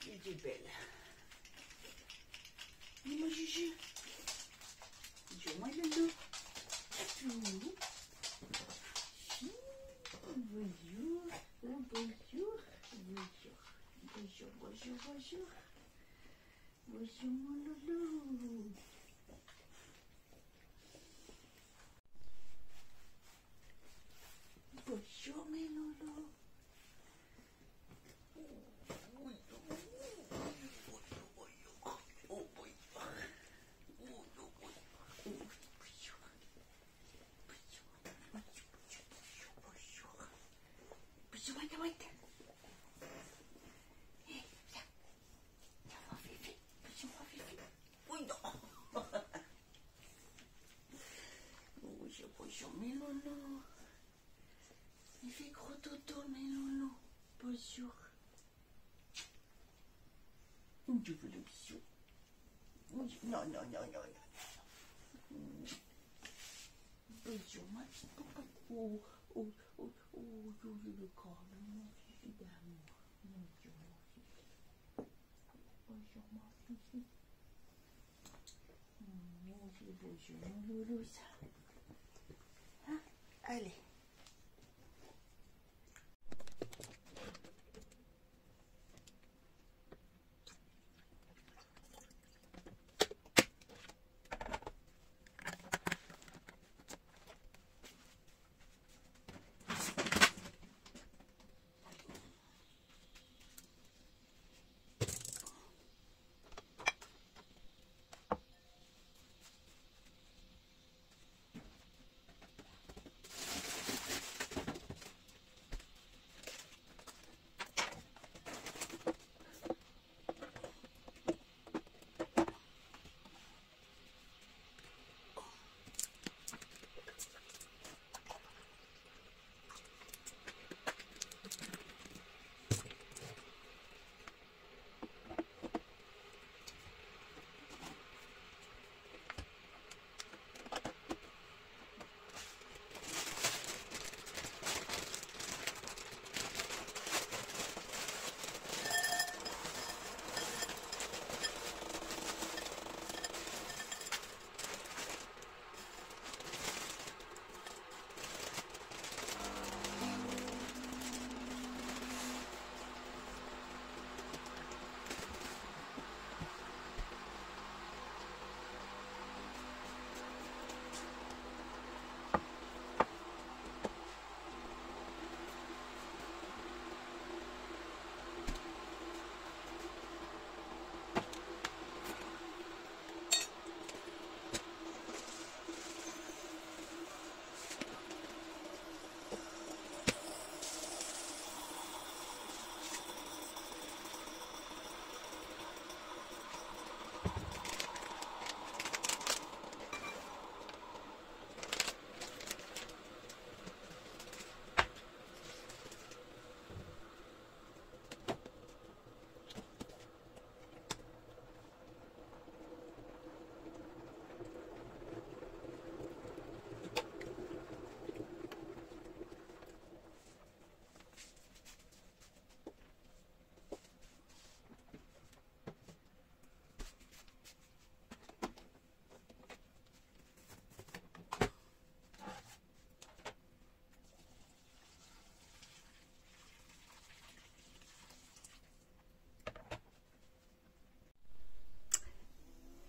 Il est belle. Dis-moi, Juju. Dis-moi, Lolo. Bonjour. Bonjour. Bonjour. Bonjour, bonjour, bonjour. Bonjour, mon Lolo. Bonjour, mes Lolo. Bonjour mes loulous. Il fait gros dodo mes loulous. Bonjour. Je veux le bisou. Non, non, non, non, non. Bonjour ma petite cocotte. Oh, oh, oh, oh, le corps de mon fils d'amour. Bonjour mon fils. Bonjour mon fils. Bonjour mon loulou ça. Hein? Allez.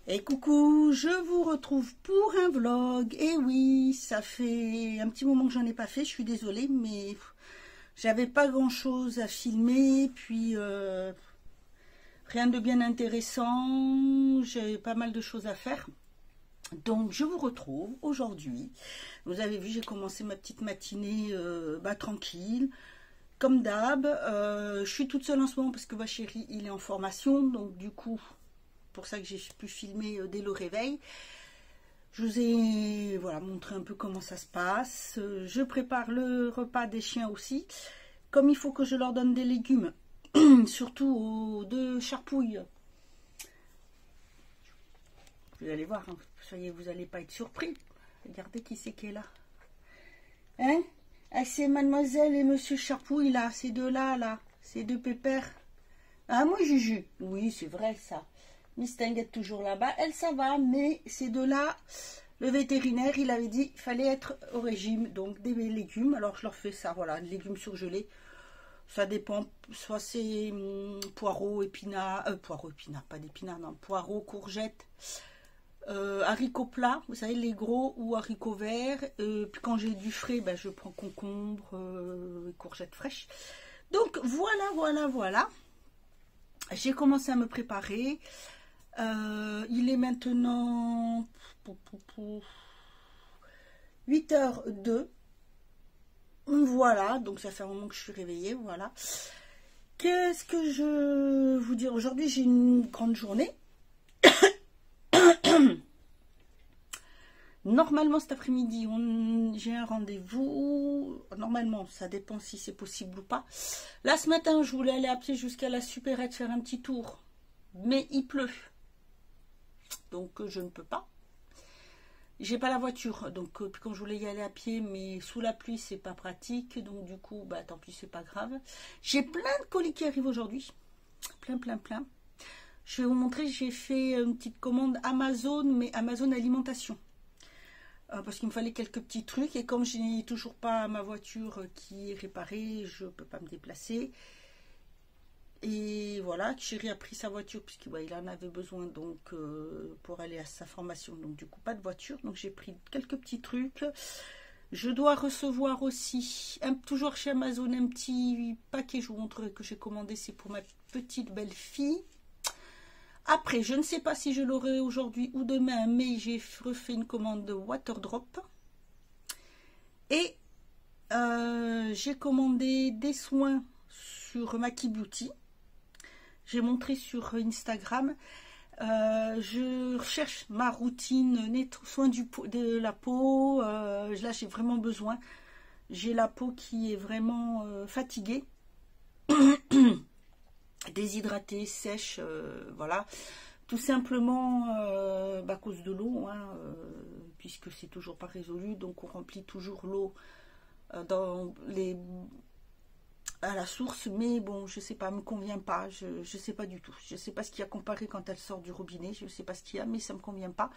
Et coucou, je vous retrouve pour un vlog. Et oui, ça fait un petit moment que j'en ai pas fait, je suis désolée, mais j'avais pas grand chose à filmer, puis rien de bien intéressant, j'ai pas mal de choses à faire. Donc je vous retrouve aujourd'hui. Vous avez vu, j'ai commencé ma petite matinée tranquille, comme d'hab. Je suis toute seule en ce moment parce que ma chérie, il est en formation, donc du coup... pour ça que j'ai pu filmer dès le réveil. Je vous ai montré un peu comment ça se passe. Je prépare le repas des chiens aussi. Comme il faut que je leur donne des légumes, surtout aux deux charpouilles. Vous allez voir, hein, vous n'allez pas être surpris. Regardez qui c'est qui est là. Hein? Ah, c'est mademoiselle et monsieur Charpouille là, ces deux-là, là, ces deux pépères. Ah, moi Juju. Oui, c'est vrai ça. Miss Tang est toujours là-bas. Elle, ça va, mais ces deux-là, le vétérinaire, il avait dit qu'il fallait être au régime. Donc, des légumes. Alors, je leur fais ça, voilà, des légumes surgelés. Ça dépend. Soit c'est poireaux, épinards. Poireaux, épinards, pas d'épinards, non. Poireaux, courgettes, haricots plats. Vous savez, les gros ou haricots verts. Puis quand j'ai du frais, ben, je prends concombre, courgettes fraîches. Donc, voilà. J'ai commencé à me préparer. Il est maintenant 8h02. Voilà, donc ça fait un moment que je suis réveillée. Voilà. Qu'est-ce que je vous dire? Aujourd'hui, j'ai une grande journée. Normalement, cet après-midi, j'ai un rendez-vous. Normalement, ça dépend si c'est possible ou pas. Là, ce matin, je voulais aller à pied jusqu'à la supérette faire un petit tour. Mais il pleut. Donc je ne peux pas. J'ai pas la voiture, donc quand je voulais y aller à pied, mais sous la pluie c'est pas pratique, donc du coup bah tant pis, c'est pas grave. J'ai plein de colis qui arrivent aujourd'hui, plein. Je vais vous montrer, j'ai fait une petite commande Amazon, mais Amazon alimentation, parce qu'il me fallait quelques petits trucs, et comme je n'ai toujours pas ma voiture qui est réparée, je peux pas me déplacer. Et voilà, chéri a pris sa voiture puisqu'il en avait besoin donc pour aller à sa formation. Donc du coup, pas de voiture. Donc j'ai pris quelques petits trucs. Je dois recevoir aussi, toujours chez Amazon, un petit paquet, je vous montre, que j'ai commandé. C'est pour ma petite belle-fille. Après, je ne sais pas si je l'aurai aujourd'hui ou demain, mais j'ai refait une commande de Waterdrop. Et j'ai commandé des soins sur Maki Beauty. J'ai montré sur Instagram. Je recherche ma routine soin de la peau. Là, j'ai vraiment besoin. J'ai la peau qui est vraiment fatiguée, déshydratée, sèche. Voilà. Tout simplement à cause de l'eau, hein, puisque c'est toujours pas résolu. Donc, on remplit toujours l'eau dans les... à la source, mais bon, je sais pas, me convient pas, je sais pas du tout, je sais pas ce qu'il y a comparé quand elle sort du robinet, je sais pas ce qu'il y a, mais ça me convient pas.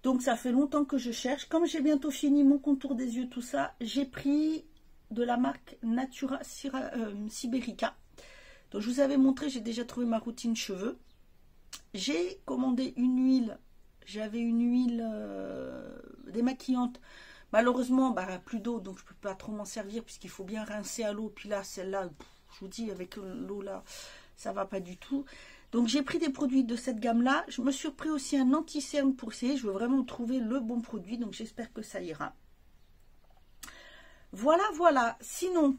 Donc ça fait longtemps que je cherche. Comme j'ai bientôt fini mon contour des yeux, tout ça, j'ai pris de la marque Natura Siberica. Donc je vous avais montré, j'ai déjà trouvé ma routine cheveux. J'ai commandé une huile, j'avais une huile démaquillante. Malheureusement, plus d'eau, donc je ne peux pas trop m'en servir puisqu'il faut bien rincer à l'eau. Puis là, celle-là, je vous dis, avec l'eau là, ça va pas du tout. Donc j'ai pris des produits de cette gamme-là. Je me suis pris aussi un anti-cerne pour essayer. Je veux vraiment trouver le bon produit, donc j'espère que ça ira. Voilà. Sinon,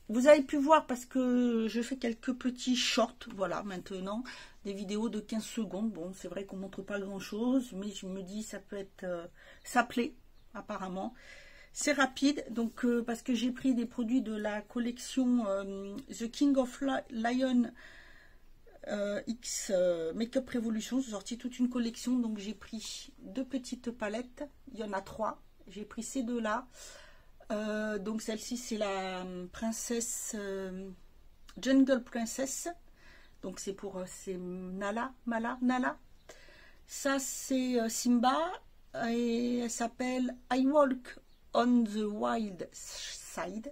vous avez pu voir, parce que je fais quelques petits shorts, voilà, maintenant, des vidéos de 15 secondes. Bon, c'est vrai qu'on montre pas grand-chose, mais je me dis, ça peut être... ça plaît. Apparemment c'est rapide, donc parce que j'ai pris des produits de la collection The King of Lion X Makeup Revolution. J'ai sorti toute une collection, donc j'ai pris 2 petites palettes, il y en a 3, j'ai pris ces deux là. Donc celle-ci c'est la princesse Jungle Princess, donc c'est pour c'est Nala. Ça c'est Simba, et elle s'appelle I Walk on the Wild Side,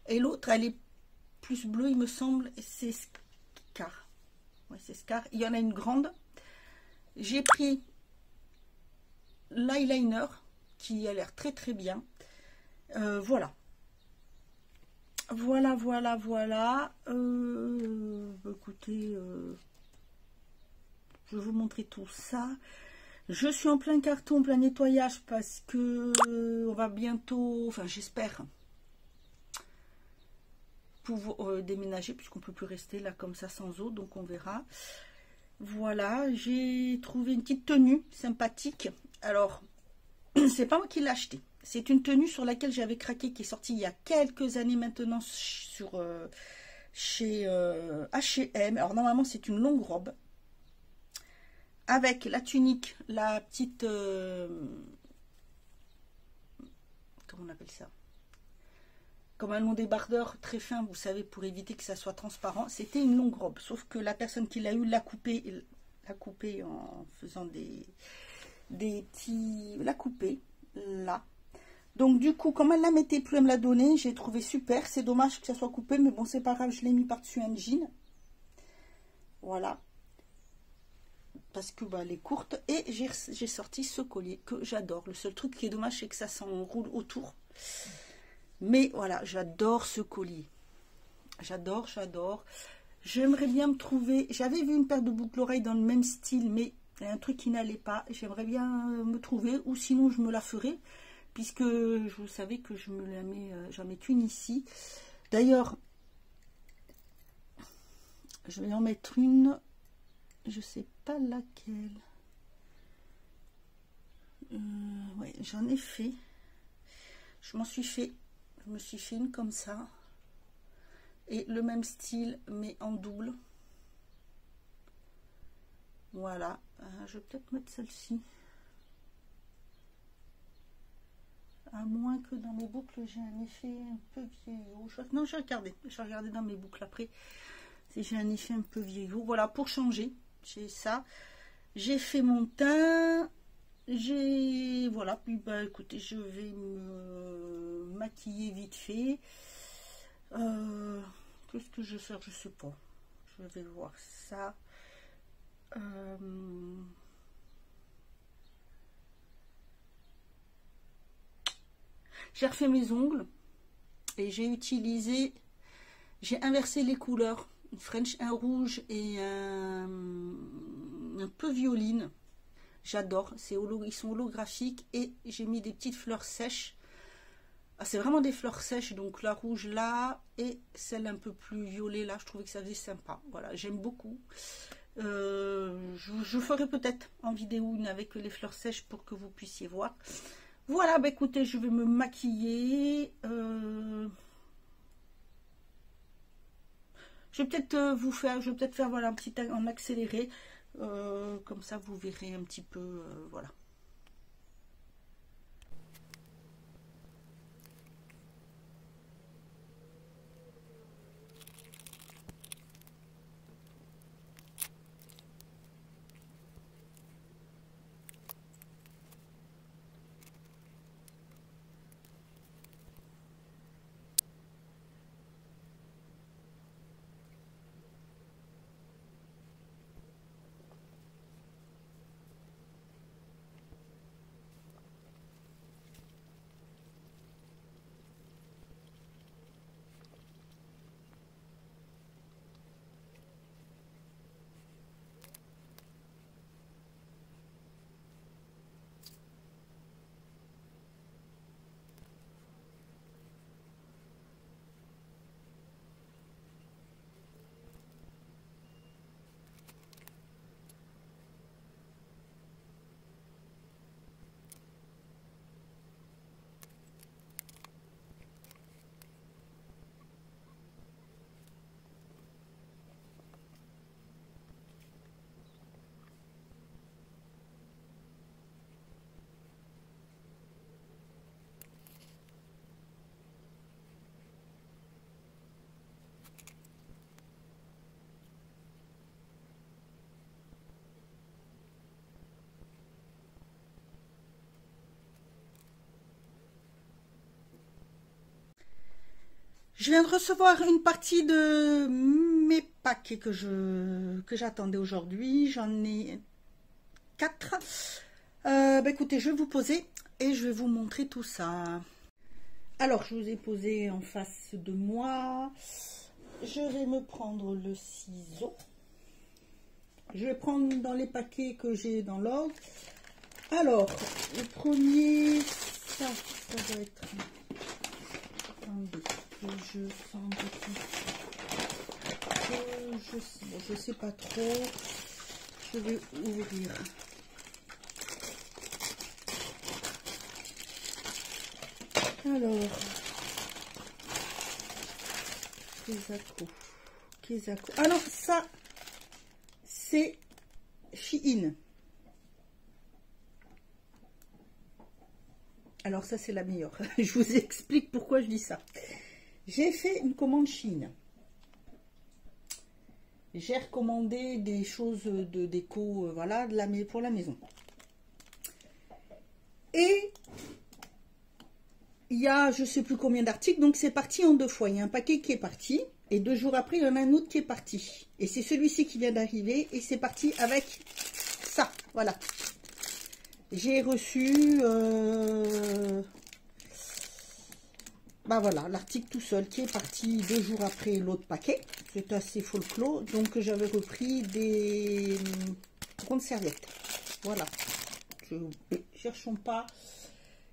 et l'autre elle est plus bleue il me semble, c'est Scar. Ouais, c'est Scar. Il y en a une grande J'ai pris l'eyeliner qui a l'air très très bien. Voilà. Voilà. Écoutez, je vais vous montrer tout ça. Je suis en plein carton, plein nettoyage parce que on va bientôt, enfin j'espère, pouvoir déménager puisqu'on peut plus rester là comme ça sans eau, donc on verra. Voilà, j'ai trouvé une petite tenue sympathique. Alors, c'est pas moi qui l'ai acheté. C'est une tenue sur laquelle j'avais craqué, qui est sortie il y a quelques années maintenant sur chez H&M. Alors normalement c'est une longue robe avec la tunique, la petite comment on appelle ça, comme un long débardeur très fin, vous savez, pour éviter que ça soit transparent. C'était une longue robe, sauf que la personne qui l'a eu l'a coupée en faisant des petits, l'a coupée là. Donc du coup, comme elle la mettait plus, elle me l'a donné, j'ai trouvé super. C'est dommage que ça soit coupé, mais bon, c'est pas grave, je l'ai mis par-dessus un jean. Voilà. Parce que bah, elle est courte. Et j'ai sorti ce collier que j'adore. Le seul truc qui est dommage, c'est que ça s'enroule autour. Mais voilà, j'adore ce collier. J'adore. J'aimerais bien me trouver... J'avais vu une paire de boucles d'oreilles dans le même style, mais il y a un truc qui n'allait pas. J'aimerais bien me trouver, ou sinon je me la ferai. Puisque vous savez que je me la mets, j'en mets une ici. D'ailleurs, je vais en mettre une, je sais pas laquelle. Ouais, j'en ai fait. Je me suis fait une comme ça. Et le même style, mais en double. Voilà. Je vais peut-être mettre celle-ci. À moins que dans mes boucles, j'ai un effet un peu vieillot. Non, je vais regarder dans mes boucles après si j'ai un effet un peu vieillot. Voilà, pour changer, j'ai ça. J'ai fait mon teint. Voilà, puis bah écoutez, je vais me maquiller vite fait. Qu'est-ce que je vais faire? Je sais pas. Je vais voir ça. J'ai refait mes ongles et j'ai inversé les couleurs, un rouge et un peu violine. J'adore, ils sont holographiques et j'ai mis des petites fleurs sèches. Ah, c'est vraiment des fleurs sèches, donc la rouge là et celle un peu plus violet là, je trouvais que ça faisait sympa. Voilà, j'aime beaucoup. Je ferai peut-être en vidéo une avec les fleurs sèches pour que vous puissiez voir. Voilà, bah écoutez, je vais me maquiller. Je vais peut-être je vais peut-être faire voilà, un petit en accéléré. Comme ça, vous verrez un petit peu. Voilà. Je viens de recevoir une partie de mes paquets que j'attendais aujourd'hui. J'en ai 4. Écoutez, je vais vous poser et je vais vous montrer tout ça. Alors, je vous ai posé en face de moi. Je vais me prendre le ciseau. Je vais prendre dans les paquets que j'ai dans l'ordre. Alors, le premier, ça doit être... Attendez, que je sens je sais pas trop. Je vais ouvrir. Alors, Kezako. Alors ça, c'est Shein. Alors ça, c'est la meilleure. Je vous explique pourquoi je dis ça. J'ai fait une commande Shein. J'ai recommandé des choses de déco, voilà, pour la maison. Et il y a je sais plus combien d'articles, donc c'est parti en 2 fois. Il y a un paquet qui est parti et 2 jours après il y en a un autre qui est parti. Et c'est celui-ci qui vient d'arriver et c'est parti avec ça. Voilà. J'ai reçu voilà, l'article tout seul qui est parti 2 jours après l'autre paquet. C'est assez folklore, donc j'avais repris des grandes serviettes. Voilà. Cherchons pas.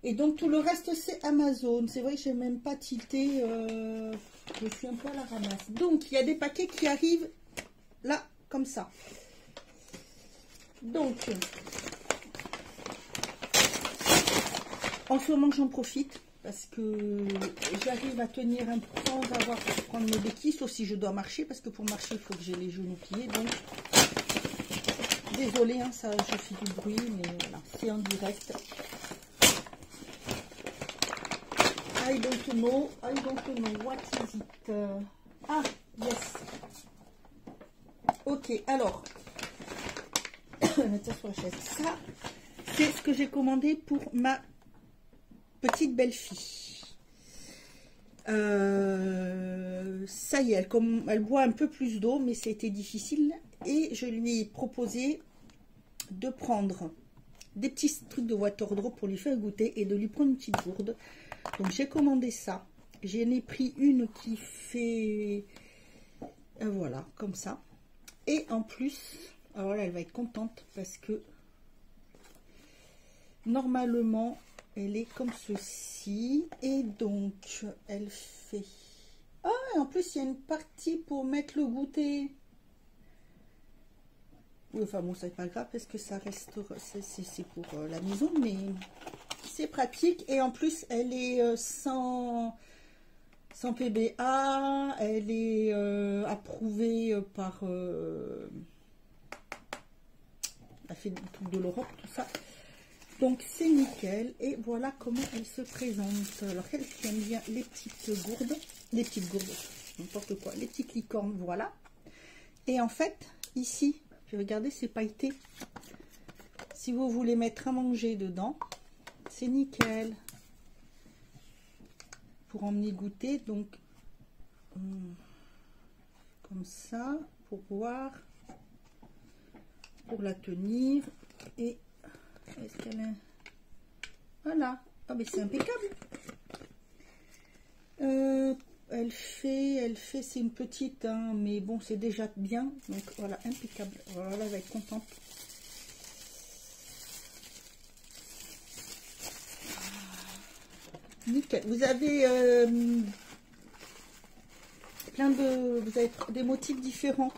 Et donc tout le reste c'est Amazon. C'est vrai que j'ai même pas tilté. Je suis un peu à la ramasse. Donc il y a des paquets qui arrivent là comme ça. Donc en ce moment j'en profite parce que j'arrive à tenir un peu sans avoir à prendre mes béquilles, sauf si je dois marcher, parce que pour marcher il faut que j'ai les genoux pliés. Donc désolée, hein, ça je fais du bruit, mais voilà, c'est en direct. I don't know what is it. Ah, yes. Ok, alors, je vais mettre ça sur la chaise. Ça, c'est ce que j'ai commandé pour ma petite belle-fille. Ça y est, elle boit un peu plus d'eau, mais c'était difficile. Et je lui ai proposé de prendre des petits trucs de water drop pour lui faire goûter et de lui prendre une petite gourde. Donc j'ai commandé ça. J'en ai pris une qui fait voilà, comme ça. Et en plus, alors là elle va être contente parce que normalement elle est comme ceci. Et donc elle fait... Ah, et en plus il y a une partie pour mettre le goûter. Oui, enfin bon, c'est pas grave parce que ça reste, c'est pour la maison, mais c'est pratique. Et en plus elle est sans PBA, elle est approuvée par la fait du truc de l'Europe, tout ça. Donc c'est nickel. Et voilà comment elle se présente. Alors elle qui aime bien les petites gourdes, n'importe quoi, les petites licornes, voilà. Et en fait ici, regardez, c'est pailleté. Si vous voulez mettre à manger dedans, c'est nickel. Pour emmener goûter, donc comme ça, pour boire, pour la tenir. Et est-ce qu'elle est... Voilà. Ah mais c'est impeccable. Elle fait, c'est une petite, hein, mais bon, c'est déjà bien. Donc voilà, impeccable. Voilà, elle va être contente. Nickel. Vous avez vous avez des motifs différents.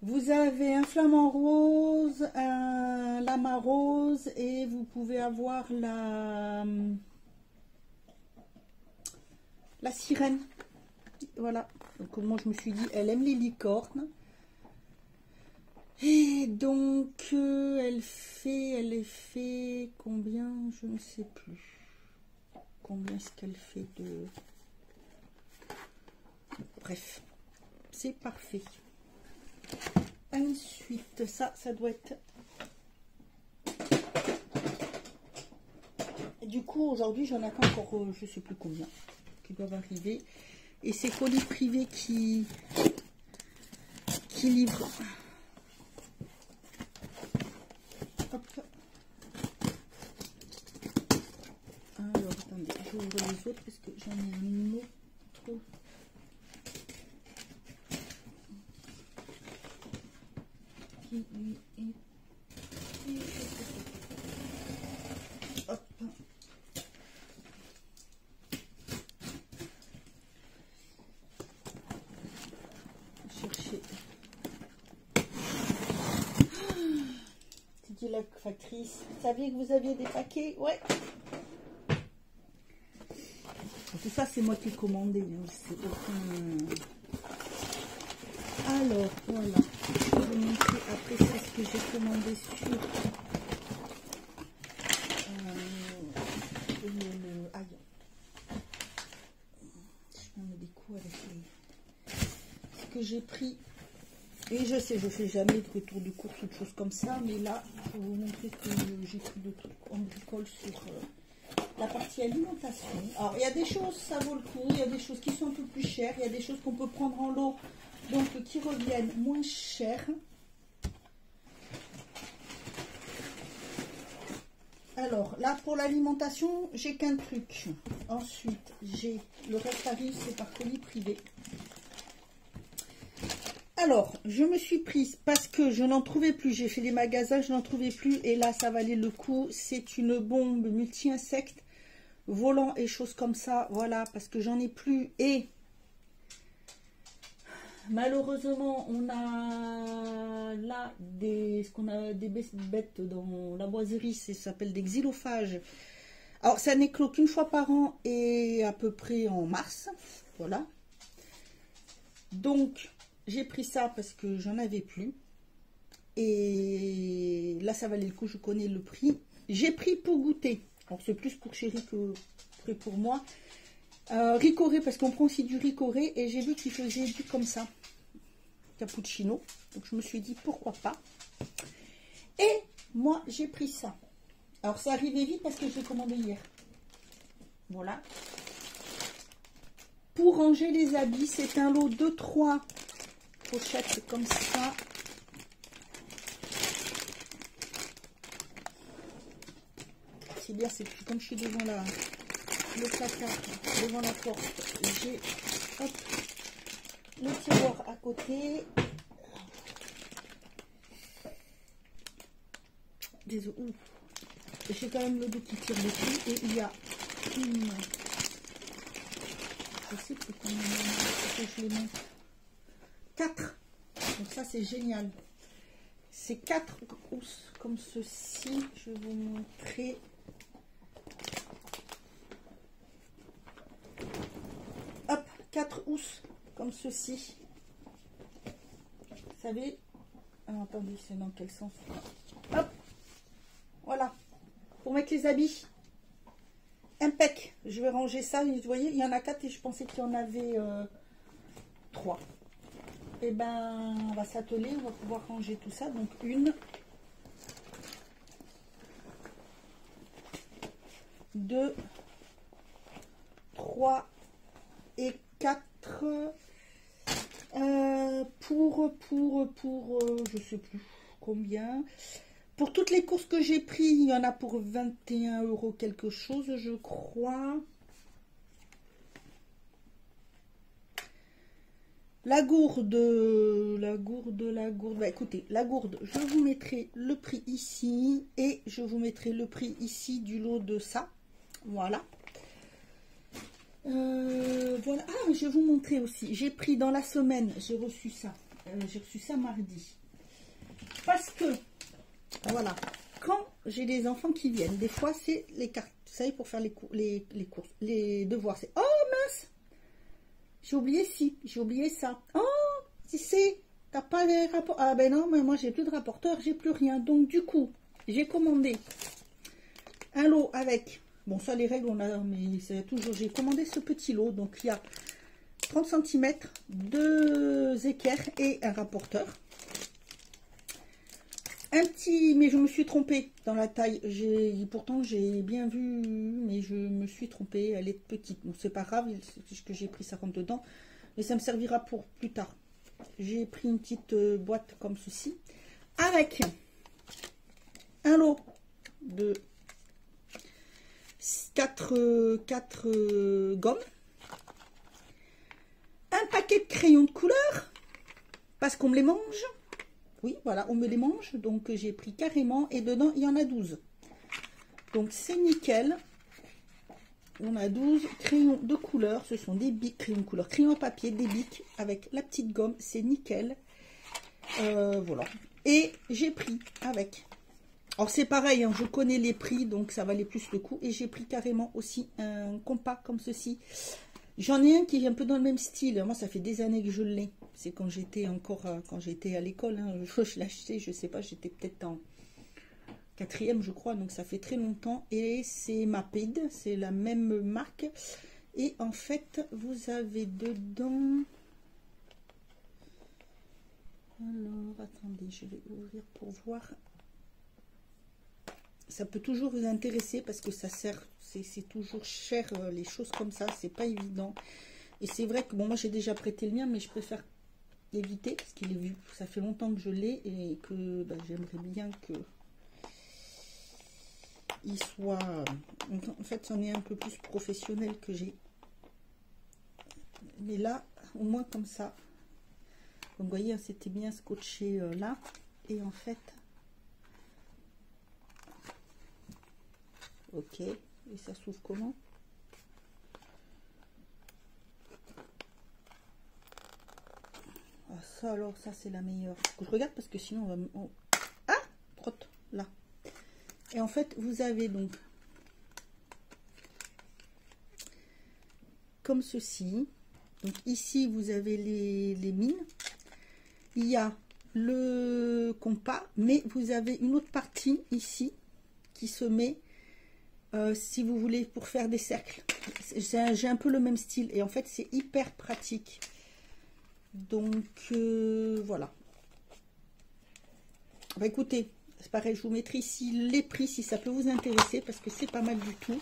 Vous avez un flamant rose, un lama rose, et vous pouvez avoir la sirène. Voilà. Donc moi je me suis dit, elle aime les licornes. Et donc elle fait combien, je ne sais plus. Combien est-ce qu'elle fait de... Bref, c'est parfait. Ensuite, ça doit être... Et du coup, aujourd'hui, j'en ai pas encore, je sais plus combien, qui doivent arriver. Et c'est Colis Privé qui livre. autres parce que j'en ai un autre. Qui est... Hop. Chercher. C'était la factrice. Vous saviez que vous aviez des paquets? Ouais. Tout ça, c'est moi qui ai commandé. Hein. C'est aucun... Alors, voilà. Je vais vous montrer après ça ce que j'ai commandé sur aïe. Je me mets des coups avec ce que j'ai pris. Et je sais, je fais jamais de retour de course ou de choses comme ça, mais là, je vais vous montrer que j'ai pris de trucs en bricole sur la partie alimentation. Alors, il y a des choses, ça vaut le coup, il y a des choses qui sont un peu plus chères, il y a des choses qu'on peut prendre en lot, donc qui reviennent moins chères. Alors, là, pour l'alimentation, j'ai qu'un truc. Ensuite, j'ai le reste arrive, c'est par colis privé. Alors, je me suis prise parce que je n'en trouvais plus. J'ai fait les magasins, je n'en trouvais plus. Et là, ça valait le coup. C'est une bombe multi-insectes, volant et choses comme ça. Voilà, parce que j'en ai plus. Et malheureusement, on a là ce qu'on a des bêtes dans la boiserie. Ça s'appelle des xylophages. Alors, ça n'éclot qu'une fois par an et à peu près en mars. Voilà. Donc... j'ai pris ça parce que j'en avais plus. Et là, ça valait le coup, je connais le prix. J'ai pris pour goûter. Alors, c'est plus pour chérie que pour moi. Ricoré, parce qu'on prend aussi du ricoré. Et j'ai vu qu'il faisait du comme ça. Cappuccino. Donc, je me suis dit, pourquoi pas. Et moi, j'ai pris ça. Alors, ça arrivait vite parce que je l'ai commandé hier. Voilà. Pour ranger les habits, c'est un lot de 3 pochette comme ça. C'est bien, c'est que comme je suis devant le placard, devant la porte, j'ai le tiroir à côté. Désolé, j'ai quand même le dos qui tire dessus et il y a une... je sais plus combien je les montre. 4. Donc ça c'est génial. C'est 4 housses comme ceci. Je vais vous montrer. Hop, 4 housses comme ceci. Vous savez, alors, attendez, c'est dans quel sens? Hop, voilà. Pour mettre les habits. Impec. Je vais ranger ça. Vous voyez, il y en a 4 et je pensais qu'il y en avait 3. Et ben, on va s'atteler, on va pouvoir ranger tout ça. Donc, 1, 2, 3 et 4. Je sais plus combien. Pour toutes les courses que j'ai pris, il y en a pour 21 € quelque chose, je crois. La gourde. Bah, écoutez, la gourde, je vous mettrai le prix ici et je vous mettrai le prix ici du lot de ça. Voilà. Voilà. Ah, je vais vous montrer aussi. J'ai pris dans la semaine, j'ai reçu ça. J'ai reçu ça mardi. Parce que, voilà, quand j'ai des enfants qui viennent, des fois c'est les cartes, vous savez, pour faire les courses, les devoirs. C'est, oh mince! J'ai oublié ci, j'ai oublié ça. Oh, si c'est, t'as pas les rapports. Ah ben non, mais moi j'ai plus de rapporteur, j'ai plus rien. Donc du coup, j'ai commandé un lot avec, bon ça les règles on a, mais c'est toujours, j'ai commandé ce petit lot. Donc il y a 30 cm, 2 équerres et un rapporteur. Un petit, mais je me suis trompée dans la taille. Pourtant j'ai bien vu, mais je me suis trompée. Elle est petite. Bon, c'est pas grave, c'est que j'ai pris ça rentre dedans, mais ça me servira pour plus tard. J'ai pris une petite boîte comme ceci, avec un lot de 4 gommes, un paquet de crayons de couleur, parce qu'on me les mange. Oui, voilà, on me les mange. Donc, j'ai pris carrément. Et dedans, il y en a 12. Donc, c'est nickel. On a 12 crayons de couleur. Ce sont des bics, crayons de couleur, crayons à papier, des bics avec la petite gomme. C'est nickel. Voilà. Et j'ai pris avec. Alors, c'est pareil, hein, je connais les prix, donc ça valait plus le coup. Et j'ai pris carrément aussi un compas comme ceci. J'en ai un qui est un peu dans le même style. Moi, ça fait des années que je l'ai. C'est quand j'étais encore, quand j'étais à l'école. Hein. Je l'ai acheté, je sais pas, j'étais peut-être en 4e, je crois. Donc, ça fait très longtemps. Et c'est Maped, c'est la même marque. Et en fait, vous avez dedans... Alors, attendez, je vais ouvrir pour voir. Ça peut toujours vous intéresser parce que ça sert, c'est toujours cher, les choses comme ça, c'est pas évident. Et c'est vrai que bon, moi j'ai déjà prêté le mien, mais je préfère éviter parce qu'il est vu. Ça fait longtemps que je l'ai et que bah, j'aimerais bien que il soit. En fait, c'en est un peu plus professionnel que j'ai. Mais là, au moins comme ça. Donc, vous voyez, c'était bien scotché là. Et en fait. Ok, et ça s'ouvre comment? Ah, ça alors, ça c'est la meilleure. Faut que je regarde parce que sinon on va... Ah, trotte, là. Et en fait, vous avez donc comme ceci. Donc ici, vous avez les mines. Il y a le compas, mais vous avez une autre partie ici qui se met... si vous voulez pour faire des cercles. J'ai un peu le même style et en fait c'est hyper pratique. Donc voilà. Bah, écoutez, c'est pareil, je vous mettrai ici les prix si ça peut vous intéresser parce que c'est pas mal du tout.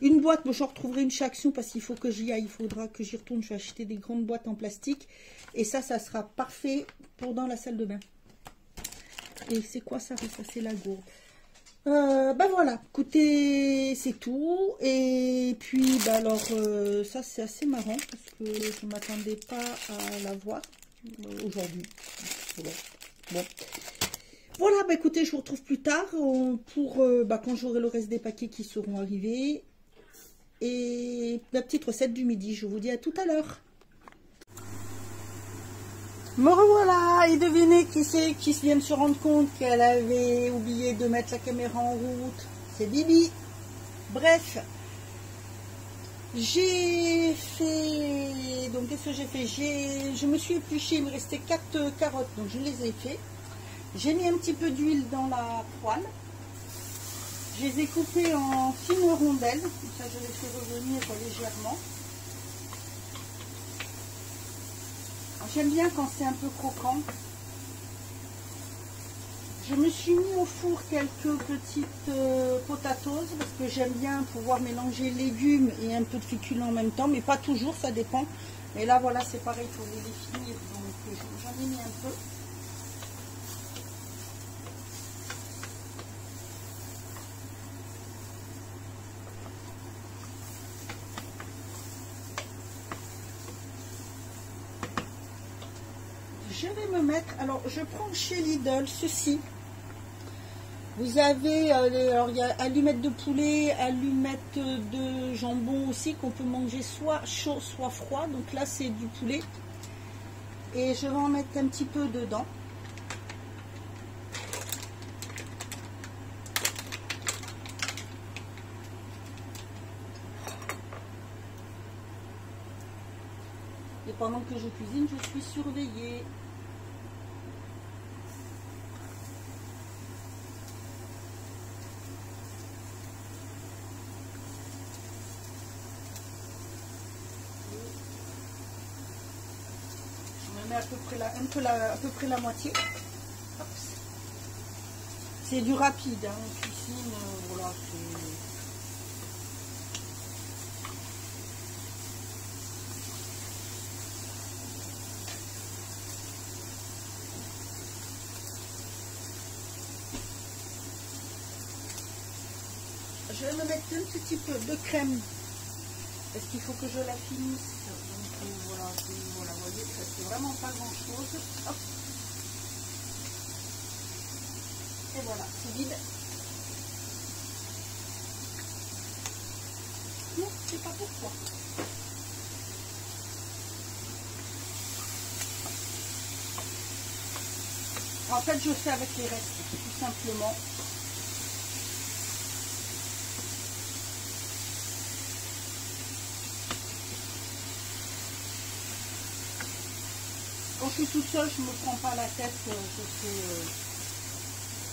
Une boîte, moi j'en retrouverai une chaque action parce qu'il faut que j'y aille, il faudra que j'y retourne. Je vais acheter des grandes boîtes en plastique et ça sera parfait pour dans la salle de bain. Et c'est quoi ça? Ça c'est la gourde. Ben voilà, écoutez, c'est tout. Et puis, bah alors, ça c'est assez marrant parce que je ne m'attendais pas à la voir aujourd'hui. Bon. Voilà, bah écoutez, je vous retrouve plus tard pour quand j'aurai le reste des paquets qui seront arrivés. Et la petite recette du midi. Je vous dis à tout à l'heure. Me revoilà, et devinez qui c'est qui vient de se rendre compte qu'elle avait oublié de mettre la caméra en route. C'est Bibi. Bref, j'ai fait... Donc qu'est-ce que j'ai fait? Je me suis épluché, il me restait 4 carottes, donc je les ai fait. J'ai mis un petit peu d'huile dans la poêle. Je les ai coupées en fines rondelles, comme ça je les fais revenir légèrement. J'aime bien quand c'est un peu croquant. Je me suis mis au four quelques petites potatoes parce que j'aime bien pouvoir mélanger légumes et un peu de féculents en même temps, mais pas toujours, ça dépend. Et là voilà, c'est pareil pour les finir, donc j'en ai mis un peu. Je vais me mettre, alors je prends chez Lidl ceci. Vous avez, alors il y a allumettes de poulet, allumettes de jambon aussi qu'on peut manger soit chaud soit froid. Donc là c'est du poulet. Et je vais en mettre un petit peu dedans. Et pendant que je cuisine, je suis surveillée. Je mets à peu près la moitié. C'est du rapide, hein, en cuisine, voilà, je vais me mettre un petit peu de crème parce qu'il faut que je la finisse. Donc voilà, voilà, vous voyez, ça c'est vraiment pas grand chose. Hop. Et voilà, c'est vide. Non, c'est pas pourquoi. En fait, je fais avec les restes, tout simplement. Quand je suis toute seule, je ne me prends pas la tête. Je fais,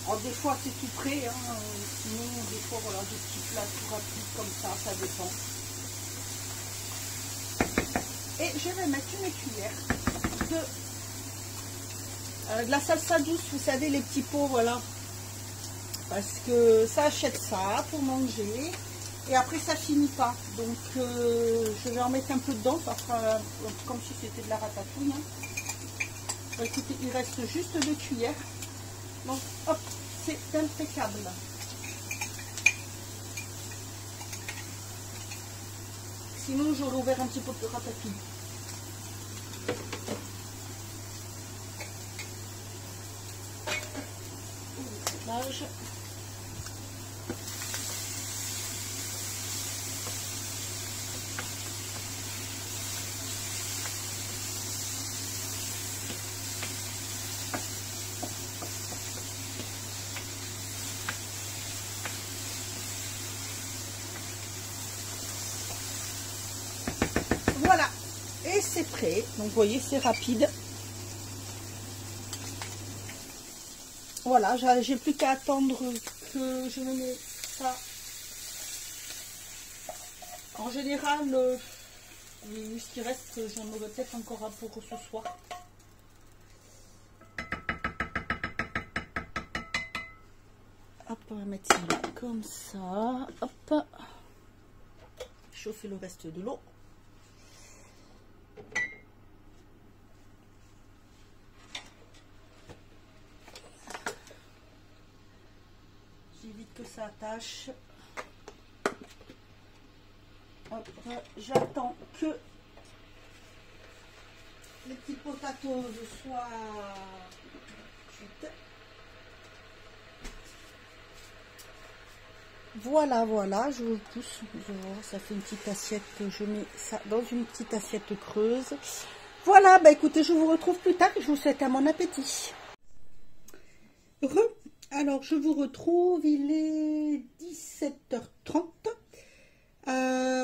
alors, des fois, c'est tout prêt. Hein, sinon, des fois, voilà, des petits plats tout rapides comme ça dépend. Et je vais mettre une cuillère de la salsa douce, vous savez, les petits pots, voilà. Parce que ça achète ça pour manger. Et après, ça finit pas. Donc, je vais en mettre un peu dedans. Ça fera comme si c'était de la ratatouille. Hein. Écoutez, il reste juste 2 cuillères. Donc, hop, c'est impeccable. Sinon, j'aurais ouvert un petit peu de ratatouille. L'âge. Voilà, et c'est prêt. Donc, vous voyez, c'est rapide. Voilà, j'ai plus qu'à attendre que je me mette ça. En général, ce qui reste, j'en aurai peut-être encore un pour ce soir. Hop, on va mettre ça là, comme ça. Hop. Chauffer le reste de l'eau. J'évite que ça attache. J'attends que les petits potatoes soient cuites. Voilà, voilà, je vous pousse. Ça fait une petite assiette. Je mets ça dans une petite assiette creuse. Voilà, bah écoutez, je vous retrouve plus tard. Je vous souhaite un bon appétit. Alors, je vous retrouve. Il est 17h30.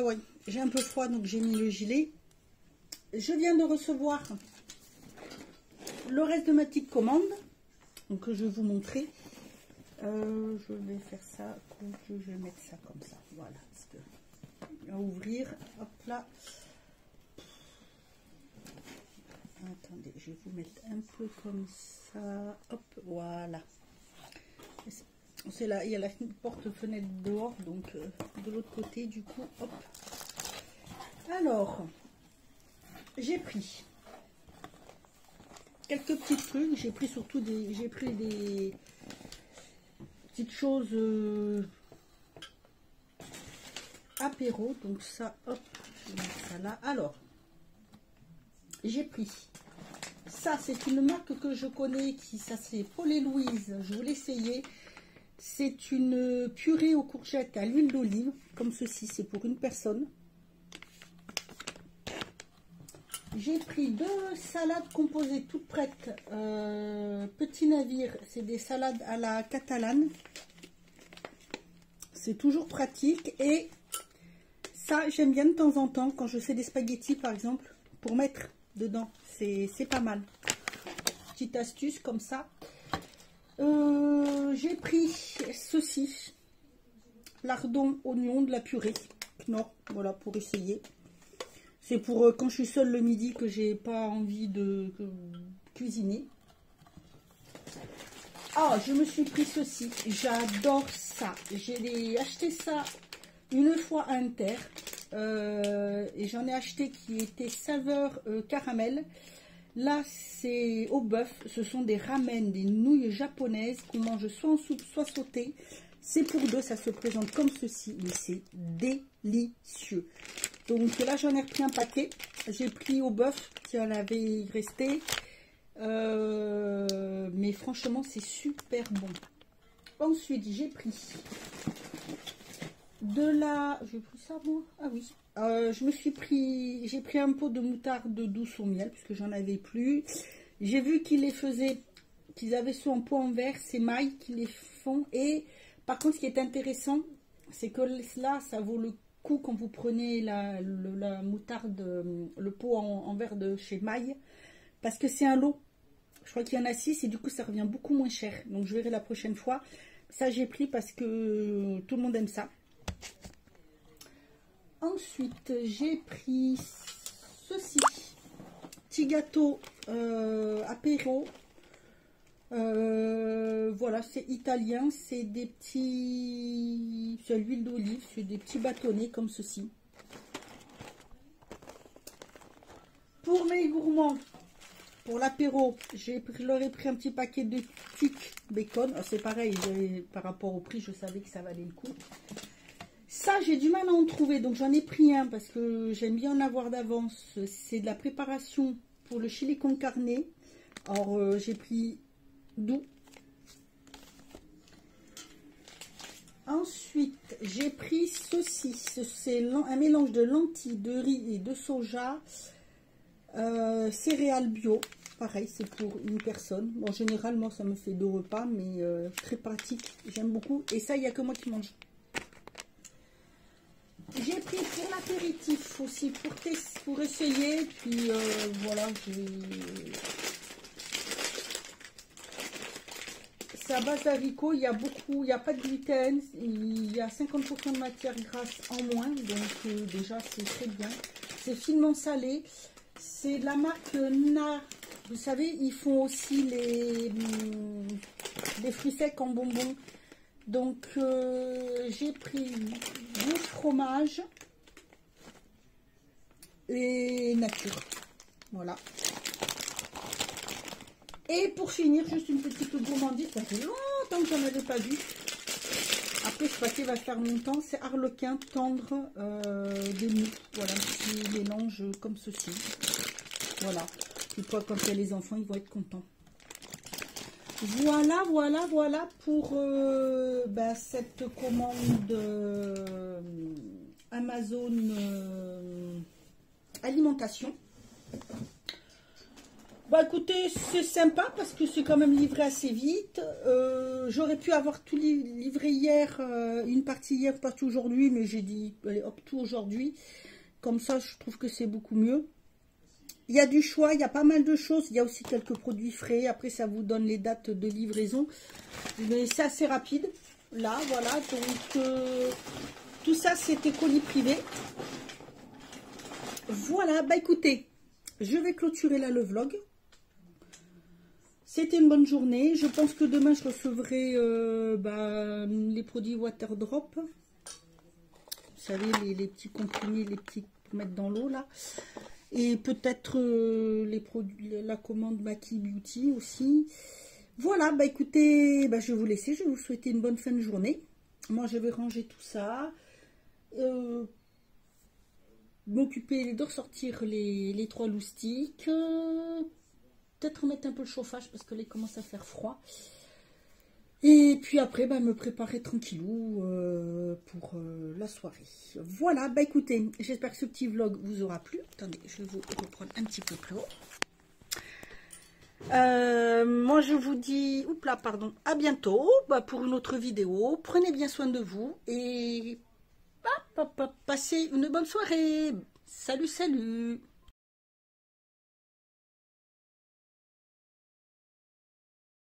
Ouais, j'ai un peu froid, donc j'ai mis le gilet. Je viens de recevoir le reste de ma petite commande. Donc, je vais vous montrer. Je vais faire ça, je vais mettre ça comme ça, voilà, parce que, à ouvrir, hop là, attendez, je vais vous mettre un peu comme ça, hop, voilà, c'est là, il y a la porte-fenêtre dehors, donc de l'autre côté, du coup, hop, alors, j'ai pris quelques petits trucs, j'ai pris surtout des petites choses apéro, donc ça, hop, je vais mettre ça là. Alors, j'ai pris ça, c'est une marque que je connais, ça c'est Paul et Louise, je voulais essayer. C'est une purée aux courgettes à l'huile d'olive, comme ceci, c'est pour une personne. J'ai pris 2 salades composées toutes prêtes, Petit Navire, c'est des salades à la catalane. C'est toujours pratique et ça, j'aime bien de temps en temps quand je fais des spaghettis par exemple, pour mettre dedans, c'est pas mal. Petite astuce comme ça. J'ai pris ceci, lardon, oignon, de la purée. Knorr, voilà, pour essayer. C'est pour quand je suis seule le midi que j'ai pas envie de cuisiner. Ah, je me suis pris ceci. J'adore ça. J'ai acheté ça une fois à Inter. Et j'en ai acheté qui était saveur caramel. Là, c'est au bœuf. Ce sont des ramen, des nouilles japonaises qu'on mange soit en soupe, soit sautées. C'est pour deux, ça se présente comme ceci, mais c'est délicieux. Donc là, j'en ai repris un paquet. J'ai pris au bœuf qui en avait resté. Mais franchement, c'est super bon. Ensuite, j'ai pris de la... J'ai pris ça, moi? Ah oui. J'ai pris un pot de moutarde douce au miel, puisque j'en avais plus. J'ai vu qu'ils les faisaient, qu'ils avaient sur un pot en verre, c'est Maille qui les font. Et par contre, ce qui est intéressant, c'est que là, ça vaut le coup quand vous prenez la moutarde, le pot en verre de chez Maille, parce que c'est un lot. Je crois qu'il y en a 6 et du coup, ça revient beaucoup moins cher. Donc, je verrai la prochaine fois. Ça, j'ai pris parce que tout le monde aime ça. Ensuite, j'ai pris ceci. Petit gâteau apéro. Voilà, c'est italien. C'est des petits... C'est l'huile d'olive. C'est des petits bâtonnets comme ceci. Pour mes gourmands, pour l'apéro, je leur ai pris un petit paquet de tic bacon. C'est pareil, par rapport au prix, je savais que ça valait le coup. Ça, j'ai du mal à en trouver, donc j'en ai pris un parce que j'aime bien en avoir d'avance. C'est de la préparation pour le chili con carne. Alors, j'ai pris doux. Ensuite, j'ai pris ceci. C'est un mélange de lentilles, de riz et de soja. Céréales bio. Pareil, c'est pour une personne. Bon, généralement, ça me fait 2 repas, mais très pratique. J'aime beaucoup. Et ça, il n'y a que moi qui mange. J'ai pris pour l'apéritif aussi, pour essayer. Puis voilà, c'est à base d'haricots. Il y a beaucoup, il n'y a pas de gluten. Il y a 50% de matière grasse en moins. Donc déjà, c'est très bien. C'est finement salé. C'est de la marque Na. Vous savez, ils font aussi les fruits secs en bonbons. Donc, j'ai pris du fromage et nature. Voilà. Et pour finir, juste une petite gourmandise. Ça fait longtemps que j'en avais pas vu. Après, ce paquet va faire longtemps. C'est harlequin tendre des mous. Voilà, un petit mélange comme ceci. Voilà. Et toi, quand il y a les enfants, ils vont être contents. Voilà, voilà, voilà pour cette commande Amazon alimentation. Bah écoutez, c'est sympa parce que c'est quand même livré assez vite. J'aurais pu avoir tout livré hier, une partie hier, une partie aujourd'hui, mais j'ai dit, allez hop, tout aujourd'hui. Comme ça, je trouve que c'est beaucoup mieux. Il y a du choix, il y a pas mal de choses. Il y a aussi quelques produits frais. Après, ça vous donne les dates de livraison. Mais c'est assez rapide. Là, voilà. Donc, tout ça, c'était colis privé. Voilà. Bah, écoutez, je vais clôturer là le vlog. C'était une bonne journée. Je pense que demain, je recevrai les produits Waterdrop. Vous savez, les petits comprimés, les petits pour mettre dans l'eau, là. Et peut-être les produits, la commande Maki Beauty aussi. Voilà, bah écoutez, bah je vais vous laisser. Je vais vous souhaiter une bonne fin de journée. Moi, je vais ranger tout ça. M'occuper de ressortir les 3 loustiques. Peut-être remettre un peu le chauffage parce que là, il commence à faire froid. Et puis après, bah, me préparer tranquillou pour la soirée. Voilà, bah écoutez, j'espère que ce petit vlog vous aura plu. Attendez, je vais vous reprendre un petit peu plus haut. Moi, je vous dis, à bientôt pour une autre vidéo. Prenez bien soin de vous et passez une bonne soirée. Salut, salut.